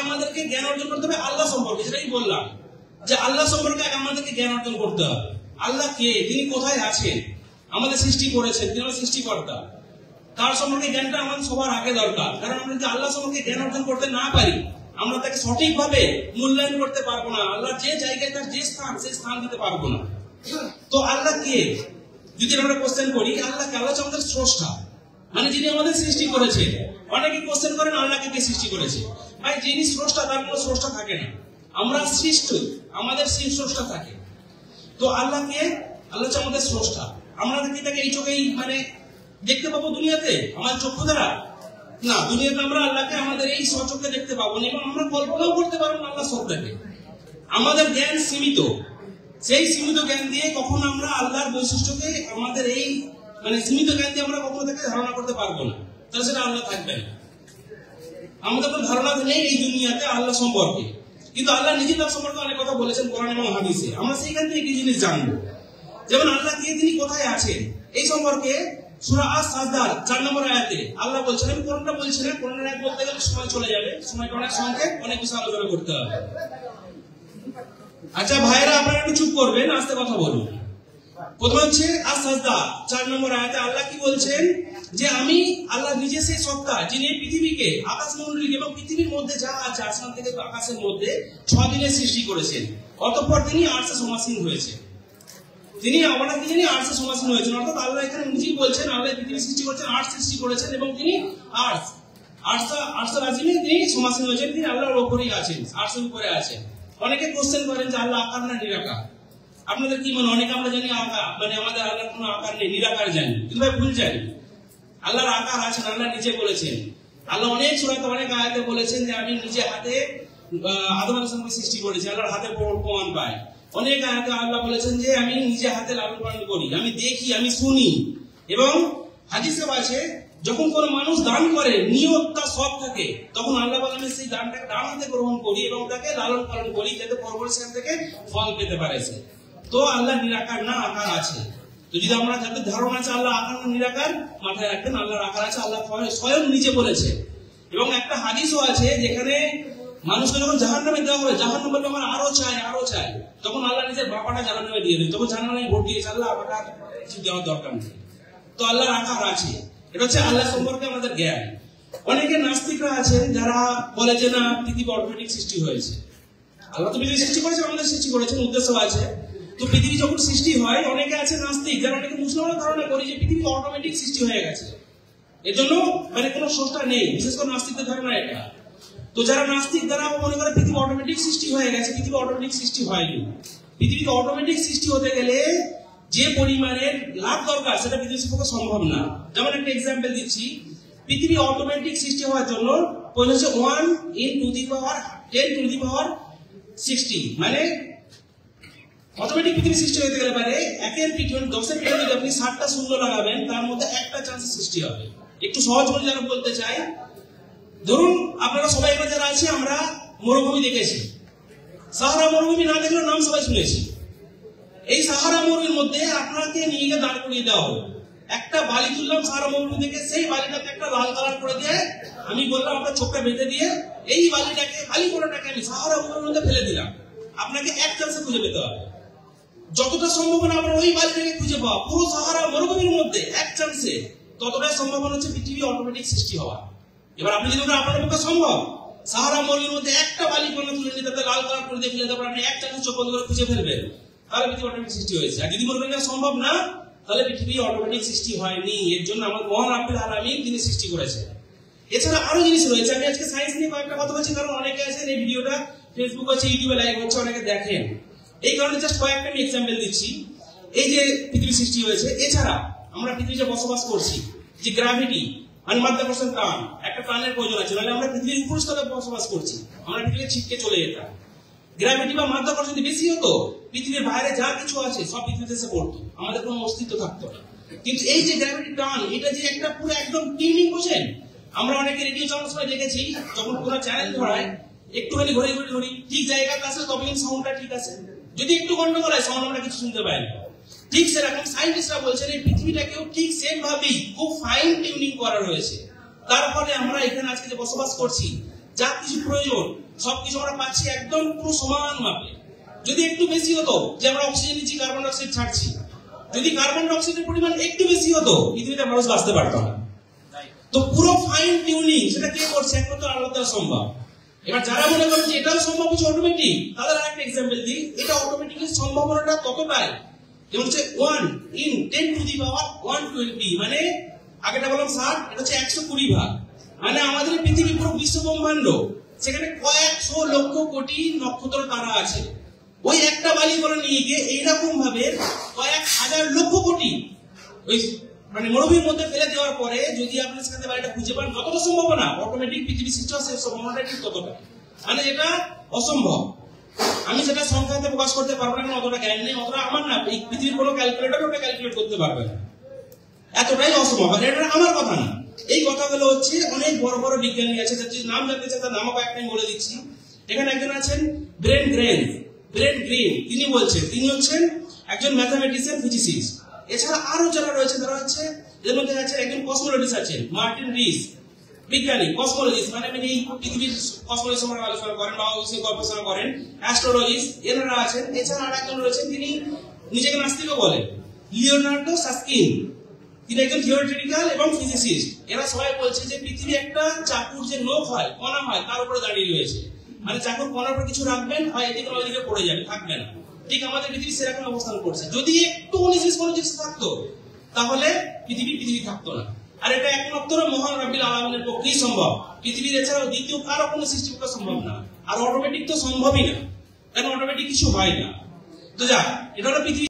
আমাদেরকে জ্ঞান অর্জন করতে হবে আল্লাহ সম্পর্কে, যেটাই বললাম যে আল্লাহ সম্পর্কে আগে আমাদেরকে জ্ঞান অর্জন করতে হবে। আল্লাহ কে, তিনি কোথায় আছেন, আমাদের সৃষ্টি করেছেন, তিনি আমাদের সৃষ্টিকর্তা, তার সম্পর্কে জ্ঞানটা আমাদের সবার আগে দরকার। কারণ আমরা যদি আল্লাহ সম্পর্কে জ্ঞান অর্জন করতে না পারি, আমরা তাকে সঠিকভাবে মূল্যায়ন করতে পারবো না, আল্লাহ যে জায়গায় তার যে স্থান, সেই স্থান দিতে পারবো না। তো আল্লাহ কে, যদি আমরা কোশ্চেন করি, আল্লাহকে, আল্লাহ হচ্ছে আমাদের স্রষ্টা, মানে যিনি আমাদের সৃষ্টি করেছে। অনেকে কোশ্চেন করেন আল্লাহকে কে সৃষ্টি করেছে। ভাই, যিনি স্রষ্টা তার কোনো স্রষ্টা থাকে না, আমরা সৃষ্ট, আমাদের সেই স্রষ্টা থাকে। তো আল্লাহকে, আল্লাহ হচ্ছে আমাদের স্রষ্টা। আমরা কি তাকে এই চোখেই মানে দেখতে পাবো দুনিয়াতে আমাদের চক্ষু দ্বারা? না, দুনিয়াতে আমরা আল্লাহকে আমাদের এই স্বচক্ষে দেখতে পাবো না, এবং আমরা কল্পনাও করতে পারবো না আল্লাহ সত্তাকে। আমাদের জ্ঞান সীমিত, সেই সীমিত জ্ঞান দিয়ে কখনো আমরা আল্লাহর বৈশিষ্ট্যকে, আমাদের এই মানে সীমিত জ্ঞান দিয়ে আমরা কখনো তাকে ধারণা করতে পারবো না, তাহলে সেটা আল্লাহ থাকবে না। আমাদের কোনো ধারণা নেই এই দুনিয়াতে আল্লাহ সম্পর্কে, কিন্তু আল্লাহ নিজে তার সম্পর্কে অনেক কথা বলেছেন কোরআন এবং হাদিসে। আমরা সেইখান থেকে কি জিনিস জানবো, যেমন আল্লাহ কে, তিনি কোথায় আছেন, এই সম্পর্কে সূরা আস-সাজদার 4 নম্বর আয়াতে আল্লাহ বলছেন, আমি কোরআনটা বলছি না, কোরআনের আয়াত বলতে গেলে সময় চলে যাবে, সময়টা অনেক সংক্ষেপ, অনেক কিছু আলোচনা করতে হবে। আচ্ছা ভাইরা, আপনারা একটু চুপ করবেন, আস্তে কথা বলুন। প্রথমে হচ্ছে আস-সাজদা 4 নম্বর আয়াতে আল্লাহ কি বলছেন, যে আমি আল্লাহ নিজে সেই সত্তা, যিনি এই পৃথিবীকে, আকাশমণ্ডলীকে এবং পৃথিবীর মধ্যে যা আছে আসমান থেকে আকাশের মধ্যে 6 দিনে সৃষ্টি করেছেন, অতঃপর তিনি আরশে সমাসীন হয়েছে। তিনি আমরা কি জানি আরশে সমাসীন হয়েছেন, অর্থাৎ আল্লাহ এখানে নিজেই বলছেন আল্লাহ পৃথিবী সৃষ্টি করেছেন, আরশ সৃষ্টি করেছেন, এবং তিনি আরশের আজিমে তিনি সমাসীন হয়েছেন, তিনি আল্লাহর উপরেই আছেন, আরশের উপরে আছেন। অনেকে কোশ্চেন করেন যে আল্লাহ আকার না নিরাকার। আপনাদের কি মনে? অনেকে আমরা জানি আকার মানে আমাদের আল্লাহর কোনো আকার নেই, নিরাকার জানি, কিন্তু ভাই ভুল জানি। আল্লাহর আকার আছেন, আল্লাহ নিজে বলেছেন। আল্লাহ অনেক সূরাতে অনেক আয়াতে বলেছেন যে আমি নিজে হাতে আদম আলাইহিস সালামকে সৃষ্টি করেছি, আল্লাহর হাতে প্রমাণ পায়। অনেক আয়াতে আল্লাহ বলেছেন যে আমি নিজে হাতে লালন পালন করি, আমি দেখি, আমি শুনি। এবং হাদিসে আছে যখন কোনো মানুষ দান করে, নিয়ত তার সৎ থাকে, তখন আল্লাহ বলেন আমি সেই দানটাকে ডান হাতে গ্রহণ করি এবং তাকে লালন পালন করি, যাতে পরবর্তী সেখান থেকে ফল পেতে পারে। তো আল্লাহ নিরাকার না, আকার আছে। তো যদি আমরা যাদের ধারণা আছে আল্লাহ আকার না নিরাকার, মাথায় রাখবেন আল্লাহর আকার আছে, আল্লাহ স্বয়ং নিজে বলেছে। এবং একটা হাদিসও আছে যেখানে মানুষকে যখন জাহান্নামে দেওয়া হবে, জাহান্নাম বলবে আমার আরো চাই, আরো চাই, তখন আল্লাহ নিজের বাবাটা জাহান্নামে দিয়ে দেবে, তখন জাহান্নামে ভোট দিয়েছে, আল্লাহ আমাকে কিছু দেওয়ার দরকার নেই। তো আল্লাহর আকার আছে, এটা হচ্ছে আল্লাহ সম্পর্কে আমাদের জ্ঞান। অনেকে নাস্তিকরা আছেন যারা বলে যে না, পৃথিবী অটোমেটিক সৃষ্টি হয়েছে। আল্লাহ তো পৃথিবী সৃষ্টি করেছেন, আমাদের সৃষ্টি করেছেন, উদ্দেশ্য আছে। তো পৃথিবী যখন সৃষ্টি হয়, অনেকে আছে নাস্তিক যারা অনেকে মুসলমানরা ধারণা করি যে পৃথিবী অটোমেটিক সৃষ্টি হয়ে গেছে, এর জন্য মানে কোনো স্রষ্টা নেই, বিশেষ করে নাস্তিকদের ধারণা এটা। তো যারা নাস্তিক তারা মনে করে পৃথিবী অটোমেটিক সৃষ্টি হয়ে গেছে, পৃথিবী অটোমেটিক সৃষ্টি হয়নি। পৃথিবীতে অটোমেটিক সৃষ্টি হতে গেলে যে পরিমাণের লাভ দরকার সেটা পৃথিবীর পক্ষে সম্ভব না। যেমন একটা এক্সাম্পল দিচ্ছি, পৃথিবী অটোমেটিক সৃষ্টি হওয়ার জন্য প্রয়োজন হচ্ছে 1 × 10⁻60, মানে অটোমেটিক পৃথিবী সৃষ্টি হতে গেলে পারে 1-এর পিছনে 10-এর পিছনে যদি আপনি 60টা শূন্য লাগাবেন, তার মধ্যে একটা চান্স সৃষ্টি হবে। একটু সহজ করে যারা বলতে চাই, ধরুন আপনারা সবাই এখানে যারা আছে আমরা মরুভূমি দেখেছি, সাহারা মরুভূমি না দেখলেও নাম সবাই শুনেছি। এই সাহারা মরুভূমির মধ্যে আপনাকে নিয়ে গিয়ে দাঁড় করিয়ে দেওয়া হলো, একটা বালি তুললাম সাহারা মরুভূমি থেকে, সেই বালিটাকে একটা লাল কালার করে দিয়ে আমি বললাম আপনার চোখটা বেঁধে দিয়ে এই বালিটাকে, বালি কোনাটাকে আমি সাহারা মরুভূমির মধ্যে ফেলে দিলাম, আপনাকে এক চান্সে খুঁজে পেতে হবে। যতটা সম্ভাবনা আপনার ওই বালিটাকে খুঁজে পাওয়া পুরো সাহারা মরুভূমির মধ্যে এক চান্সে, ততটাই সম্ভাবনা হচ্ছে পৃথিবী অটোমেটিক সৃষ্টি হওয়া। এবার আপনি যদি আপনার পক্ষে সম্ভব সাহারা মরুভূমির মধ্যে একটা বালি কণা তুলে নিয়ে তাতে লাল কালার করে দিয়ে ফেলে দেবেন, আপনি এক চান্সে চোখ বন্ধ করে খুঁজে ফেলবেন, তাহলে পৃথিবী অটোমেটিক সৃষ্টি হয়েছে। আর যদি মনে করেন সম্ভব না, তাহলে পৃথিবী অটোমেটিক সৃষ্টি হয়নি। এর জন্য আমার মহান রব্বুল আলামিন তিনি সৃষ্টি করেছেন। এছাড়া আরো জিনিস রয়েছে। আমি আজকে সায়েন্স নিয়ে কয়েকটা কথা বলছি, কারণ অনেকে আছেন এই ভিডিওটা ফেসবুক আছে, ইউটিউবে লাইভ হচ্ছে, অনেকে দেখেন, এই কারণে জাস্ট কয়েকটা আমি এক্সাম্পল দিচ্ছি। এই যে পৃথিবী সৃষ্টি হয়েছে, এছাড়া আমরা পৃথিবীতে বসবাস করছি, যে গ্র্যাভিটি মানে মাধ্যাকর্ষণ টান, একটা টানের প্রয়োজন আছে, নাহলে আমরা পৃথিবীর উপর স্তরে বসবাস করছি, আমরা পৃথিবীতে ছিটকে চলে যেতাম। গ্র্যাভিটি বা মাধ্যাকর্ষণ যদি বেশি হতো, পৃথিবীর বাইরে যা কিছু আছে সব পৃথিবীতে এসে পড়তো, আমাদের কোনো অস্তিত্ব থাকতো না। কিন্তু এই যে গ্র্যাভিটি টান, এটা যে একটা পুরো একদম টিউনিং বোঝেন, আমরা অনেকে রেডিও চালানোর সময় দেখেছি, যখন কোনো চ্যানেল ধরায় একটুখানি ঘুরে ঘুরে ধরি, ঠিক জায়গাতে আসে তবে সাউন্ডটা ঠিক আছে, যদি একটু গন্ডগোল হয় সাউন্ড আমরা কিছু শুনতে পাই না। ঠিক সেরকম সায়েন্টিস্টরা বলছেন এই পৃথিবীটাকেও ঠিক সেম ভাবেই খুব ফাইন টিউনিং করা রয়েছে। তার ফলে আমরা এখানে আজকে যে বসবাস করছি, যা কিছু প্রয়োজন সবকিছু আমরা পাচ্ছি একদম পুরো সমান মাপে। যদি একটু বেশি হতো, যে আমরা অক্সিজেন নিচ্ছি, কার্বন ডাইঅক্সাইড ছাড়ছি, যদি কার্বন ডাইঅক্সাইডের পরিমাণ একটু বেশি হতো, পৃথিবীতে মানুষ বাঁচতে পারতো না। তো পুরো ফাইন টিউনিং সেটা কে করছে? একমাত্র আল্লাহ তাআলা সম্ভব। এবার যারা মনে করেন যে এটাও সম্ভব হচ্ছে অটোমেটিক, তাদের আরেকটা এক্সাম্পল দিই। এটা অটোমেটিকের সম্ভাবনাটা ততটাই, যেমন হচ্ছে 1 in 10 to the power 120, মানে আগেটা বললাম 60, এটা হচ্ছে 120 ভাগ। মানে আমাদের পৃথিবী পুরো বিশ্ব ব্রহ্মাণ্ড, সেখানে কয়েকশো লক্ষ কোটি নক্ষত্র তারা আছে। ওই একটা বালি করে নিয়ে গিয়ে এইরকম ভাবে কয়েক হাজার লক্ষ কোটি ওই মানে মরুভূমির মধ্যে ফেলে দেওয়ার পরে যদি আপনি সেখানে বাড়িটা খুঁজে পান, যতটা সম্ভাবনা অটোমেটিক পৃথিবী সৃষ্টি হয়, সেই সম্ভাবনাটা ঠিক ততটা, মানে এটা অসম্ভব। আমি সেটা সংখ্যাতে প্রকাশ করতে পারবো না, অতটা জ্ঞান নেই, অতটা আমার না। এই পৃথিবীর কোনো ক্যালকুলেটর ওটা ক্যালকুলেট করতে পারবে না, এতটাই অসম্ভব। আর এটা আমার কথা না, এই কথাগুলো হচ্ছে অনেক বড় বড় বিজ্ঞানী আছে, যার যদি নাম জানতে চান তার নামও কয়েকটা বলে দিচ্ছি। এখানে একজন আছেন ব্রেন গ্রিন, তিনি বলছেন, তিনি হচ্ছেন একজন ম্যাথমেটিশিয়ান, ফিজিসিস্ট। এছাড়া আরো যারা রয়েছে তারা হচ্ছে, এর মধ্যে আছে একজন কসমোলজিস্ট আছেন, মার্টিন রিস, বিজ্ঞানী কসমোলজিস্ট, মানে এই পৃথিবীর কসমোলজি সম্পর্কে আলোচনা করেন বা গবেষণা করেন, অ্যাস্ট্রোলজিস্ট এনারা আছেন। এছাড়া আর একজন রয়েছেন, তিনি নিজেকে নাস্তিকও বলেন, লিওনার্দো সাসকিন, তিনি একজন থিওরিটিক্যাল এবং ফিজিসিস্ট। এরা সবাই বলছে যে পৃথিবী একটা চাকুর যে নখ হয়, কণা হয়, তার উপরে দাঁড়িয়ে রয়েছে। মানে চাকুর কণার উপর কিছু রাখবেন, হয় এদিকে ওইদিকে পড়ে যাবে, থাকবে না। ঠিক আমাদের পৃথিবী সেরকম অবস্থান করছে। যদি একটু কোনো থাকতো, তাহলে পৃথিবী থাকতো না। আর এটা একমাত্র মহান রাব্বিল আলামিনের পক্ষেই সম্ভব। পৃথিবীর এছাড়াও দ্বিতীয় কারো কোনো সৃষ্টি করা সম্ভব না। আর অটোমেটিক তো সম্ভবই না, কারণ অটোমেটিক কিছু হয় না। তো যাক, এটা হলো পৃথিবী।